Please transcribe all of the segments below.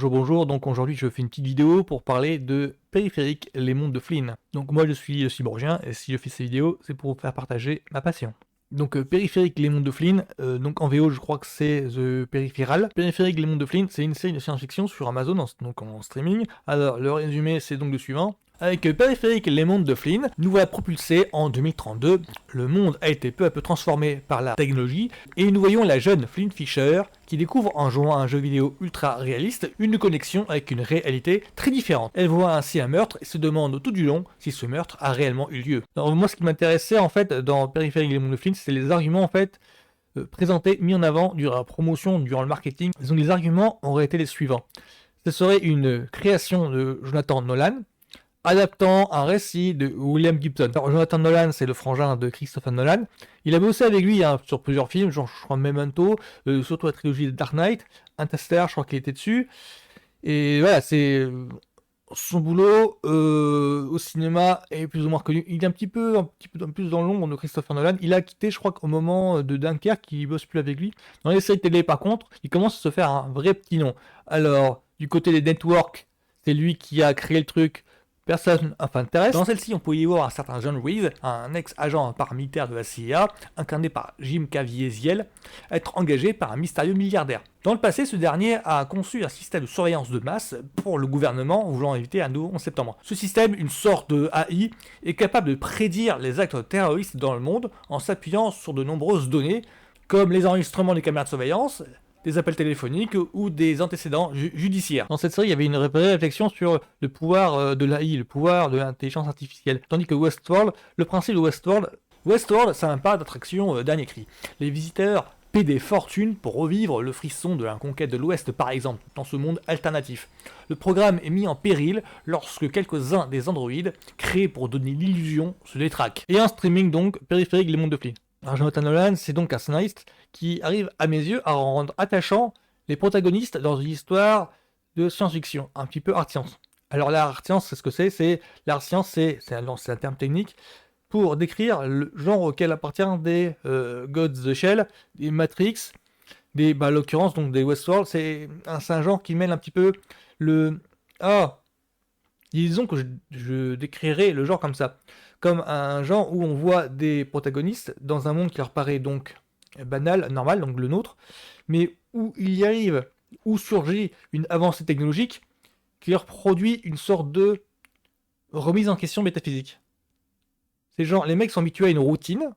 Bonjour, donc aujourd'hui je fais une petite vidéo pour parler de Périphérique, les mondes de Flynn. Donc moi je suis cyborgien et si je fais ces vidéos c'est pour vous faire partager ma passion. Donc Périphérique, les mondes de Flynn, donc en VO je crois que c'est The Peripheral. Périphérique, les mondes de Flynn, c'est une série de science-fiction sur Amazon, donc en streaming. Alors le résumé c'est donc le suivant. Avec Périphérique, les mondes de Flynn, nous voilà propulsés en 2032. Le monde a été peu à peu transformé par la technologie et nous voyons la jeune Flynn Fisher qui découvre en jouant à un jeu vidéo ultra réaliste une connexion avec une réalité très différente. Elle voit ainsi un meurtre et se demande tout du long si ce meurtre a réellement eu lieu. Alors moi ce qui m'intéressait en fait dans Périphérique, les mondes de Flynn, c'est les arguments en fait présentés, mis en avant durant la promotion, durant le marketing. Donc les arguments auraient été les suivants. Ce serait une création de Jonathan Nolan, adaptant un récit de William Gibson. Alors, Jonathan Nolan, c'est le frangin de Christopher Nolan. Il a bossé avec lui sur plusieurs films, genre je crois Memento, surtout la trilogie de Dark Knight, Interstellar, je crois qu'il était dessus. Et voilà, c'est son boulot au cinéma est plus ou moins reconnu. Il est un petit peu plus dans l'ombre de Christopher Nolan. Il a quitté, je crois qu'au moment de Dunkerque, il bosse plus avec lui. Dans les séries télé, par contre, il commence à se faire un vrai petit nom. Alors, du côté des networks, c'est lui qui a créé le truc. Personne terrestre. Dans celle-ci, on pouvait y voir un certain John Reed, un ex-agent paramilitaire de la CIA, incarné par Jim Caviezel, être engagé par un mystérieux milliardaire. Dans le passé, ce dernier a conçu un système de surveillance de masse pour le gouvernement voulant éviter un nouveau 11 septembre. Ce système, une sorte de AI, est capable de prédire les actes terroristes dans le monde en s'appuyant sur de nombreuses données, comme les enregistrements des caméras de surveillance, des appels téléphoniques ou des antécédents judiciaires. Dans cette série, il y avait une vraie réflexion sur le pouvoir de l'AI, le pouvoir de l'intelligence artificielle. Tandis que Westworld, le principe de Westworld, c'est un parc d'attraction dernier cri. Les visiteurs paient des fortunes pour revivre le frisson de la conquête de l'Ouest, par exemple, dans ce monde alternatif. Le programme est mis en péril lorsque quelques-uns des androïdes, créés pour donner l'illusion, se détraquent. Et un streaming donc, Périphérique, les mondes de Flynn. Alors Jonathan Nolan, c'est donc un scénariste qui arrive à mes yeux à rendre attachants les protagonistes dans une histoire de science-fiction, un petit peu art science. Alors la art science, c'est ce que c'est l'art science, c'est un terme technique pour décrire le genre auquel appartient des Ghost in the Shell, des Matrix, l'occurrence donc des Westworld, c'est un genre qui mêle un petit peu le disons que je décrirais le genre comme ça. Comme un genre où on voit des protagonistes dans un monde qui leur paraît donc banal, normal, donc le nôtre, mais où il y arrive, où surgit une avancée technologique qui leur produit une sorte de remise en question métaphysique. Ces gens, les mecs sont habitués à une routine,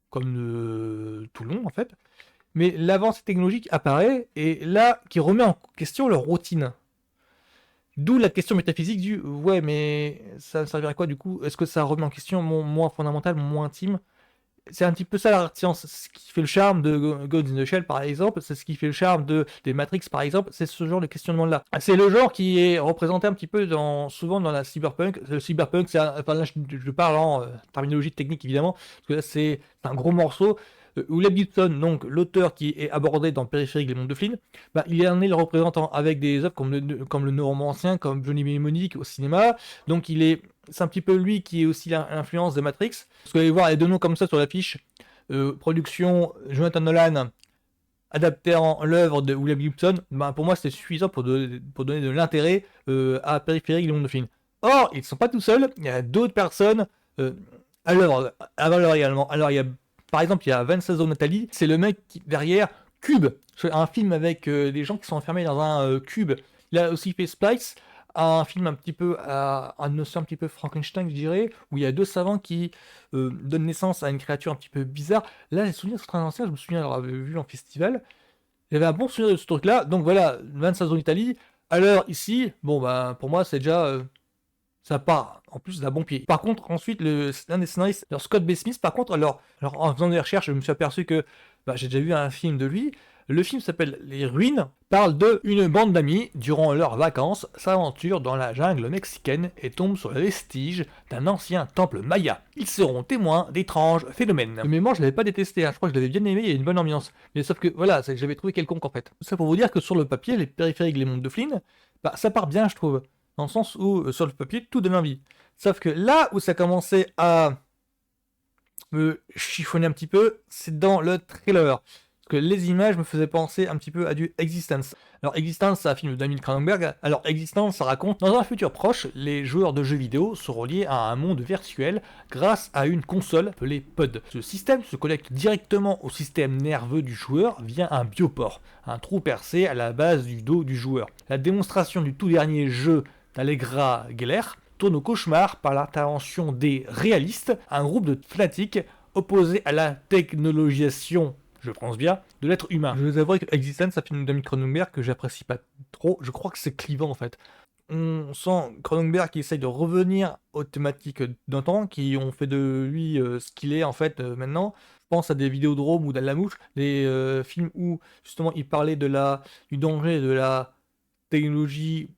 comme tout le monde en fait, mais l'avancée technologique apparaît et là, qui remet en question leur routine. D'où la question métaphysique du ouais, mais ça me servirait à quoi du coup? Est-ce que ça remet en question mon moi fondamental, mon moi intime? C'est un petit peu ça la science. Ce qui fait le charme de Ghost in the Shell par exemple, c'est ce qui fait le charme des Matrix par exemple, c'est ce genre de questionnement-là. C'est le genre qui est représenté un petit peu souvent dans la cyberpunk. Le cyberpunk, enfin là je parle en terminologie technique évidemment, parce que là c'est un gros morceau. William Gibson, donc l'auteur qui est abordé dans Périphérique, les mondes de Flynn, il en est le représentant avec des œuvres comme le Neuromancien, comme Johnny Mnemonic au cinéma. Donc c'est un petit peu lui qui est aussi l'influence de Matrix. Parce que vous allez voir les deux noms comme ça sur l'affiche, production Jonathan Nolan, adapté en l'œuvre de William Gibson, pour moi c'était suffisant pour donner de l'intérêt à Périphérique, les mondes de Flynn. Or, ils ne sont pas tout seuls, il y a d'autres personnes à l'œuvre également. Alors il y a par exemple, il y a Vincenzo Natali, c'est le mec qui, derrière Cube, un film avec des gens qui sont enfermés dans un cube. Il a aussi fait Splice, un film un petit peu un notion un petit peu Frankenstein, je dirais, où il y a deux savants qui donnent naissance à une créature un petit peu bizarre. Là, les souvenirs sont très anciens, je me souviens l'avoir vu en festival. J'avais un bon souvenir de ce truc-là, donc voilà, Vincenzo Natali. Alors ici, pour moi, c'est déjà ça part en plus d'un bon pied. Par contre, ensuite, l'un des scénaristes, Scott B. Smith, par contre, alors en faisant des recherches, je me suis aperçu que j'ai déjà vu un film de lui. Le film s'appelle Les Ruines, parle d'une bande d'amis, durant leurs vacances, s'aventure dans la jungle mexicaine et tombe sur les vestiges d'un ancien temple maya. Ils seront témoins d'étranges phénomènes. Mais moi, je l'avais pas détesté, je crois que je l'avais bien aimé, il y a une bonne ambiance. Mais sauf que, voilà, c'est que j'avais trouvé quelconque en fait. Ça pour vous dire que sur le papier, les Périphériques, les mondes de Flynn, ça part bien, je trouve. Dans le sens où, sur le papier, tout donne envie. Sauf que là où ça commençait à me chiffonner un petit peu, c'est dans le trailer. que les images me faisaient penser un petit peu à du Existence. Alors Existence, c'est un film de Daniel Cronenberg. Alors Existence, ça raconte, dans un futur proche, les joueurs de jeux vidéo seront liés à un monde virtuel grâce à une console appelée PUD. Ce système se connecte directement au système nerveux du joueur via un bioport, un trou percé à la base du dos du joueur. La démonstration du tout dernier jeu d'Allegra Geller tourne au cauchemar par l'intervention des réalistes, un groupe de fanatiques opposés à la technologisation, je pense bien, de l'être humain. Je vous avouer que Existence, c'est un film de Daniel Cronenberg que j'apprécie pas trop, je crois que c'est clivant en fait. On sent Cronenberg qui essaye de revenir aux thématiques d'un temps, qui ont fait de lui ce qu'il est en fait maintenant. Je pense à des Vidéodromes ou d'Alamouche, des films où justement il parlait du danger de la technologie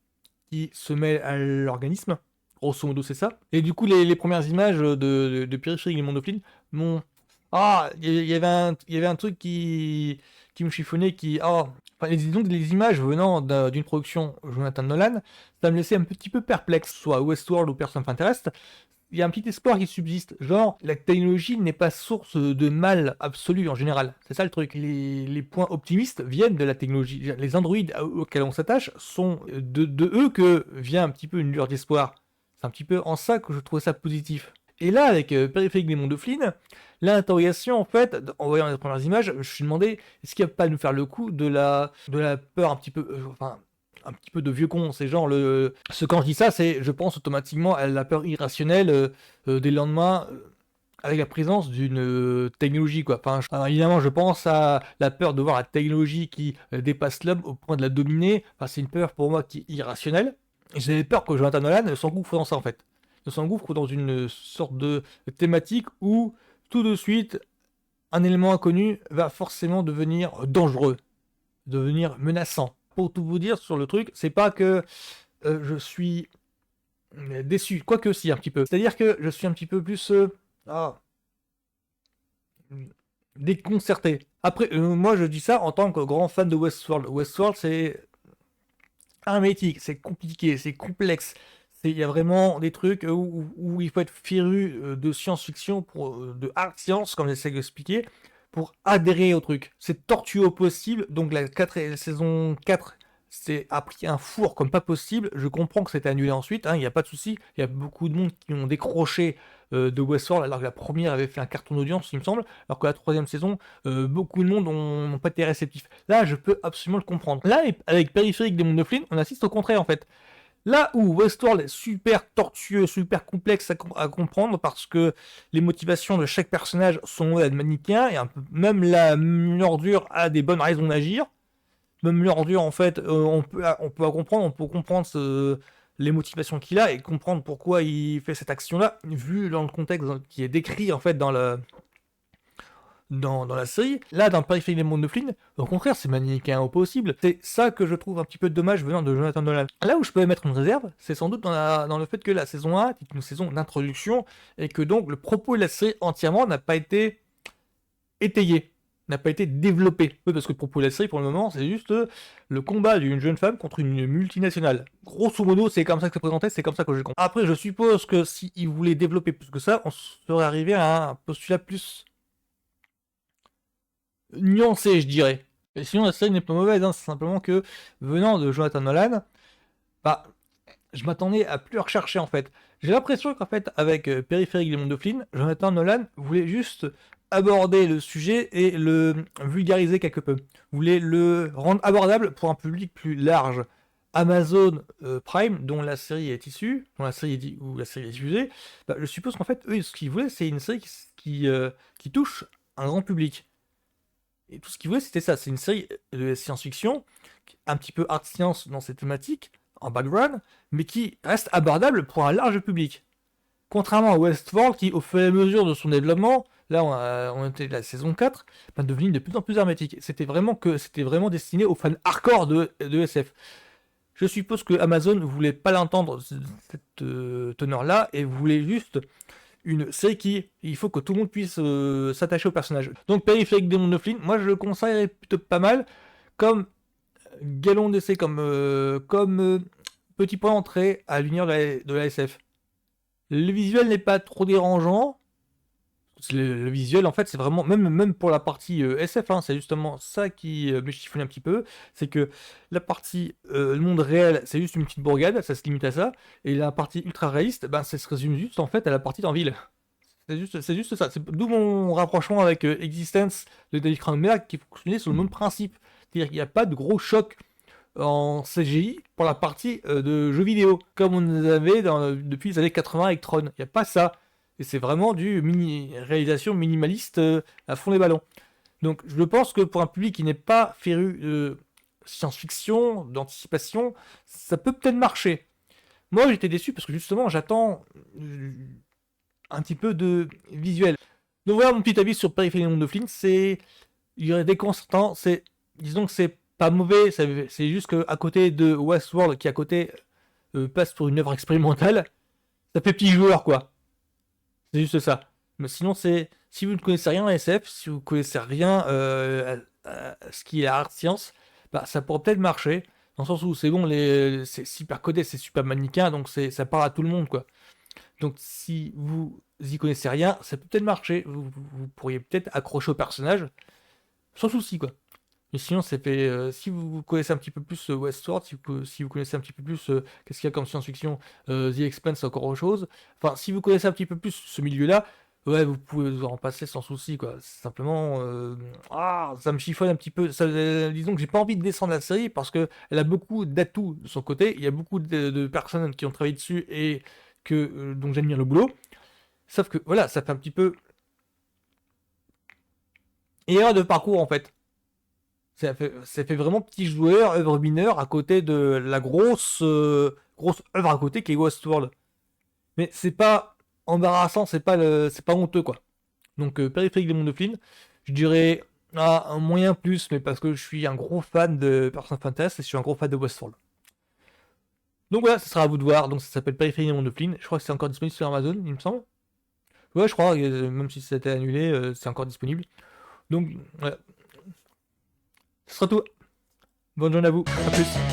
qui se mêle à l'organisme. Grosso modo, c'est ça. Et du coup, les premières images de Périphérique et Mondofline m'ont. Ah, il y avait un truc qui me chiffonnait, enfin, disons que les images venant d'une production Jonathan Nolan, ça me laissait un petit peu perplexe, soit Westworld ou Personne Pinterest. Il y a un petit espoir qui subsiste, genre la technologie n'est pas source de mal absolu en général, c'est ça le truc. Les points optimistes viennent de la technologie, les androïdes auxquels on s'attache sont de eux que vient un petit peu une lueur d'espoir. C'est un petit peu en ça que je trouvais ça positif. Et là, avec Périphérique des mondes de Flynn, l'interrogation, en fait, en voyant les premières images, je me suis demandé, est-ce qu'il n'y a pas à nous faire le coup de la peur un petit peu, enfin, un petit peu de vieux con, c'est genre quand je dis ça, c'est je pense automatiquement à la peur irrationnelle des lendemains avec la présence d'une technologie quoi. Enfin, alors, évidemment, je pense à la peur de voir la technologie qui dépasse l'homme au point de la dominer. Enfin, c'est une peur pour moi qui est irrationnelle. Et j'avais peur que Jonathan Nolan s'engouffre dans ça en fait. Il s'engouffre dans une sorte de thématique où tout de suite un élément inconnu va forcément devenir dangereux, devenir menaçant. Pour tout vous dire sur le truc, c'est pas que je suis déçu, quoique si un petit peu. C'est-à-dire que je suis un petit peu plus déconcerté. Après, moi je dis ça en tant que grand fan de Westworld. Westworld c'est hermétique, c'est compliqué, c'est complexe. Il y a vraiment des trucs où il faut être féru de science-fiction, de hard science, comme j'essaie d'expliquer, pour adhérer au truc. C'est tortueux au possible, donc la saison 4 a pris un four comme pas possible. Je comprends que c'était annulé ensuite, il n'y a pas de souci. Il y a beaucoup de monde qui ont décroché de Westworld, alors que la première avait fait un carton d'audience, il me semble, alors que la troisième saison, beaucoup de monde n'ont pas été réceptifs. Là, je peux absolument le comprendre. Là, avec Périphérique des mondes de Flynn, on assiste au contraire en fait. Là où Westworld est super tortueux, super complexe à comprendre parce que les motivations de chaque personnage sont manichéens et même la Mordure a des bonnes raisons d'agir. Même Mordure, en fait, on peut comprendre les motivations qu'il a et comprendre pourquoi il fait cette action-là, vu dans le contexte qui est décrit en fait dans la série. Là, dans Périphérique des mondes de Flynn, au contraire, c'est manichéen au possible. C'est ça que je trouve un petit peu dommage venant de Jonathan Nolan. Là où je peux mettre une réserve, c'est sans doute dans le fait que la saison 1 est une saison d'introduction et que donc le propos de la série entièrement n'a pas été étayé, n'a pas été développé. Oui, parce que le propos de la série, pour le moment, c'est juste le combat d'une jeune femme contre une multinationale. Grosso modo, c'est comme ça que c'est présenté, c'est comme ça que j'ai compris. Après, je suppose que s'ils voulaient développer plus que ça, on serait arrivé à un postulat plus nuancé, je dirais. Et sinon, la série n'est pas mauvaise, c'est simplement que, venant de Jonathan Nolan, bah, je m'attendais à plus rechercher en fait. J'ai l'impression qu'en fait, avec Périphérique des mondes de Flynn, Jonathan Nolan voulait juste aborder le sujet et le vulgariser quelque peu. Voulait le rendre abordable pour un public plus large. Amazon Prime, dont la série est issue, dont la série est, ou la série est diffusée, bah, je suppose qu'en fait, eux, ce qu'ils voulaient, c'est une série qui touche un grand public. Et tout ce qu'ils voulaient, c'était ça. C'est une série de science-fiction, un petit peu art science dans ses thématiques, en background, mais qui reste abordable pour un large public. Contrairement à Westworld, qui, au fur et à mesure de son développement, là on était à la saison 4, ben, devenu de plus en plus hermétique. C'était vraiment destiné aux fans hardcore de SF. Je suppose que Amazon ne voulait pas l'entendre, cette teneur-là, et voulait juste une série il faut que tout le monde puisse s'attacher au personnage. Donc Périphérique des mondes de Flynn, moi je le conseillerais plutôt pas mal, comme galon d'essai, comme petit point d'entrée à l'univers de la SF. Le visuel n'est pas trop dérangeant, Le visuel, en fait, c'est vraiment, même pour la partie SF, hein, c'est justement ça qui me chiffonne un petit peu, c'est que la partie, le monde réel, c'est juste une petite bourgade, ça se limite à ça, et la partie ultra réaliste, ben, ça se résume juste, en fait, à la partie en ville. C'est juste ça. C'est d'où mon rapprochement avec Existence de David Cronenberg qui fonctionnait sur le même principe. C'est-à-dire qu'il n'y a pas de gros choc en CGI pour la partie de jeux vidéo, comme on avait depuis les années 80 avec Tron. Il n'y a pas ça. Et c'est vraiment du réalisation minimaliste à fond les ballons. Donc je pense que pour un public qui n'est pas féru de science-fiction, d'anticipation, ça peut peut-être marcher. Moi j'étais déçu parce que justement j'attends un petit peu de visuel. Donc voilà mon petit avis sur Périphérie de Flynn, c'est... Il y aurait des constants, c'est... Disons que c'est pas mauvais, c'est juste qu'à côté de Westworld, qui à côté passe pour une œuvre expérimentale, ça fait petit joueur quoi. C'est juste ça. Mais sinon c'est... Si vous ne connaissez rien à SF, si vous ne connaissez rien à ce qui est art science, bah ça pourrait peut-être marcher. Dans le sens où c'est bon, c'est super codé, c'est super mannequin, donc ça parle à tout le monde quoi. Donc si vous y connaissez rien, ça peut peut-être marcher. Vous pourriez peut-être accrocher au personnage sans souci quoi. Mais sinon, c'est fait. Si vous connaissez un petit peu plus Westworld, si vous connaissez un petit peu plus qu'est-ce qu'il y a comme science-fiction, The Expanse, c'est encore autre chose. Enfin, si vous connaissez un petit peu plus ce milieu-là, ouais, vous pouvez vous en passer sans souci, quoi. C'est simplement, ça me chiffonne un petit peu. Disons que j'ai pas envie de descendre la série parce que elle a beaucoup d'atouts de son côté. Il y a beaucoup de personnes qui ont travaillé dessus et dont j'admire le boulot. Sauf que voilà, ça fait un petit peu erreur de parcours en fait. Ça fait vraiment petit joueur, œuvre mineure, à côté de la grosse œuvre à côté qui est Westworld. Mais c'est pas embarrassant, c'est pas honteux quoi. Donc Périphérique des mondes de Flynn, je dirais un moyen plus, mais parce que je suis un gros fan de Persona Fantasy et je suis un gros fan de Westworld. Donc voilà, ce sera à vous de voir. Donc ça s'appelle Périphérique des mondes de Flynn. Je crois que c'est encore disponible sur Amazon, il me semble. Ouais, je crois, même si c'était annulé, c'est encore disponible. Donc, voilà. Ce sera tout. Bonne journée à vous. À plus.